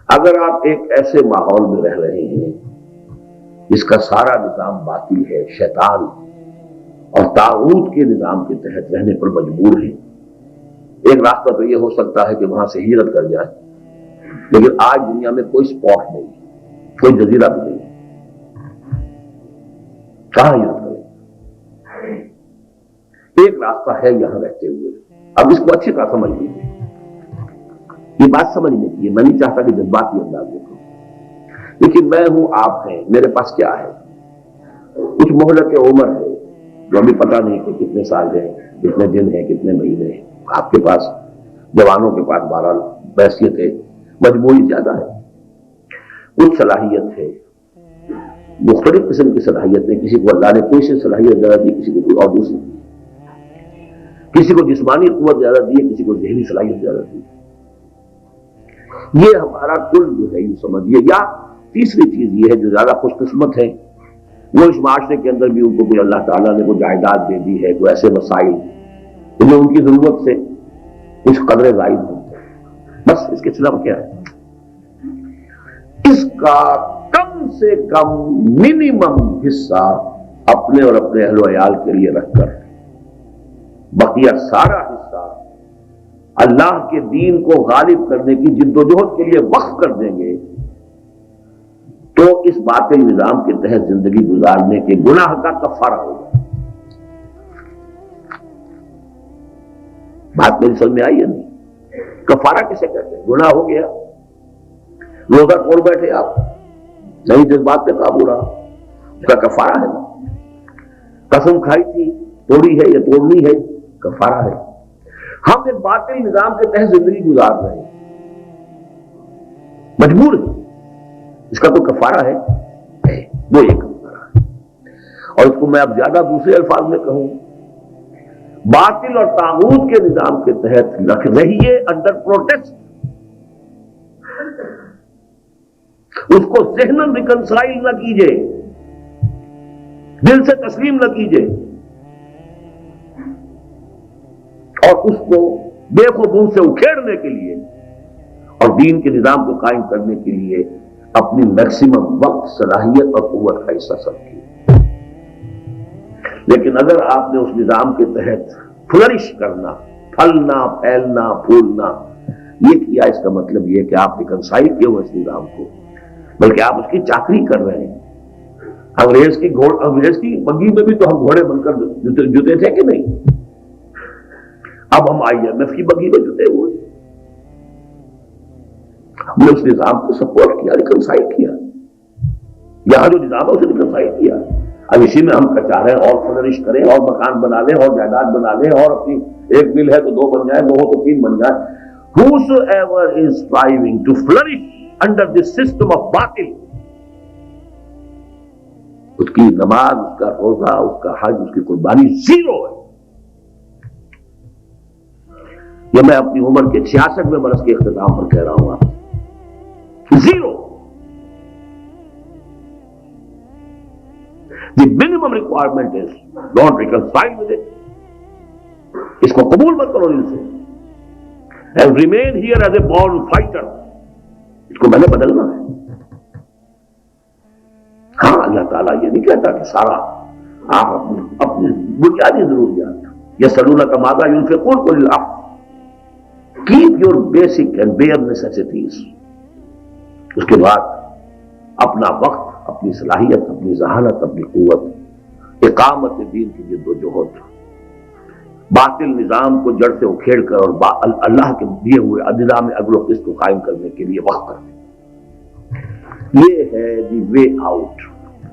اگر آپ ایک ایسے ماحول میں رہ رہے ہیں جس کا سارا نظام باطل ہے، شیطان اور طاغوت کے نظام کے تحت رہنے پر مجبور ہیں، ایک راستہ تو یہ ہو سکتا ہے کہ وہاں سے ہجرت کر جائیں، لیکن آج دنیا میں کوئی سپاٹ نہیں، کوئی جزیرہ بھی نہیں، کہاں ہجرت کریں؟ ایک راستہ ہے یہاں رہتے ہوئے۔ اب اس کو اچھی طرح سمجھ لیجیے، یہ بات سمجھنے کی ہے، میں نہیں چاہتا کہ جذباتی انداز میں کروں، لیکن میں ہوں، آپ ہیں، میرے پاس کیا ہے؟ کچھ مہلت عمر ہے جو ابھی پتہ نہیں کہ کتنے سال ہیں، کتنے دن ہیں، کتنے مہینے ہیں۔ آپ کے پاس، جوانوں کے پاس بہرحال بحثیت ہے، مجموعی زیادہ ہے، کچھ صلاحیت ہے، مختلف قسم کی صلاحیت ہے، کسی کو اللہ نے کوئی سی صلاحیت زیادہ دی، کسی کو کوئی اور دوسری دی، کسی کو جسمانی قوت زیادہ دی ہے، کسی کو ذہنی صلاحیت زیادہ دی۔ یہ ہمارا کل جو ہے، یہ سمجھیے۔ یا تیسری چیز یہ ہے، جو زیادہ خوش قسمت ہے وہ اس معاشرے کے اندر بھی ان کو کوئی اللہ تعالیٰ نے کوئی جائیداد دے دی ہے، کوئی ایسے مسائل جو ان کی ضرورت سے کچھ قدرے زائد ہوں، بس اس کے سلام کیا ہے؟ اس کا کم سے کم منیمم حصہ اپنے اور اپنے اہل و عیال کے لیے رکھ کر بقیہ سارا حصہ اللہ کے دین کو غالب کرنے کی جدوجہد کے لیے وقف کر دیں گے، تو اس باطل نظام کے تحت زندگی گزارنے کے گناہ کا کفارہ ہوگا۔ بات میری سمجھ میں آئی ہے نہیں؟ کفارہ کسے کہتے ہیں؟ گناہ ہو گیا، روزہ توڑ بیٹھے آپ، نہیں جس بات پہ قابو رہا، اس کا کفارہ ہے نا۔ قسم کھائی تھی، توڑی ہے یا توڑنی ہے، کفارہ ہے۔ ہم ایک باطل نظام کے تحت زندگی گزار رہے ہیں، مجبور ہیں، اس کا کوئی کفارہ ہے؟ وہ ایک کفارہ ہے۔ اور اس کو میں اب زیادہ دوسرے الفاظ میں کہوں، باطل اور طاغوت کے نظام کے تحت رکھ رہیے انڈر پروٹیسٹ، اس کو ذہناً ریکنسائل نہ کیجئے، دل سے تسلیم نہ کیجئے، اور اس کو بے خبوں سے اکھیڑنے کے لیے اور دین کے نظام کو قائم کرنے کے لیے اپنی میکسیمم وقت، صلاحیت اور قوت کا حصہ صرف کیا۔ لیکن اگر آپ نے اس نظام کے تحت فلرش کرنا، پھلنا، پھیلنا، پھولنا یہ کیا، اس کا مطلب یہ کہ آپ ریکنسائل کیے ہوئے اس نظام کو، بلکہ آپ اس کی چاکری کر رہے ہیں۔ انگریز کی بگی میں بھی تو ہم گھوڑے بن کر جتے تھے کہ نہیں؟ اب ہم IMF کی بگی میں جتے ہوئے، ہم نے اس نظام کو سپورٹ کیا، ریکنسائل کیا، یہاں جو نظام ہے اسے ریکنسائل کیا۔ اب اسی میں ہم چاہ رہے ہیں اور فلرش کریں، اور مکان بنا لیں، اور جائیداد بنا لیں، اور اپنی ایک مل ہے تو 2 بن جائیں، 2 ہو تو 3 بن جائیں۔ Whosoever is striving to flourish under this system of باطل، اس کی نماز، اس کا روزہ، اس کا حج، اس کی قربانی زیرو ہے۔ یہ میں اپنی عمر کے 66ویں برس کے اختتام پر کہہ رہا ہوں، آپ zero. The minimum requirement is don't reconcile with it. اس کو قبول مت کرو دل سے، and remain here as a born fighter. اس کو میں نے بدلنا ہے۔ ہاں، اللہ تعالیٰ یہ نہیں کہتا کہ سارا آپ اپنی بنیادی ضروریات، یسألونک ماذا ينفقون قل العفو، keep your basic and bare necessities۔ اس کے بعد اپنا وقت، اپنی صلاحیت، اپنی ذہانت، اپنی قوت، اقامت دین کی جد و جہد، باطل نظام کو جڑ سے اکھیڑ کر اور اللہ کے دیے ہوئے نظام عدل و قسط کو قائم کرنے کے لیے وقت کریں۔ یہ ہے دی وے آؤٹ۔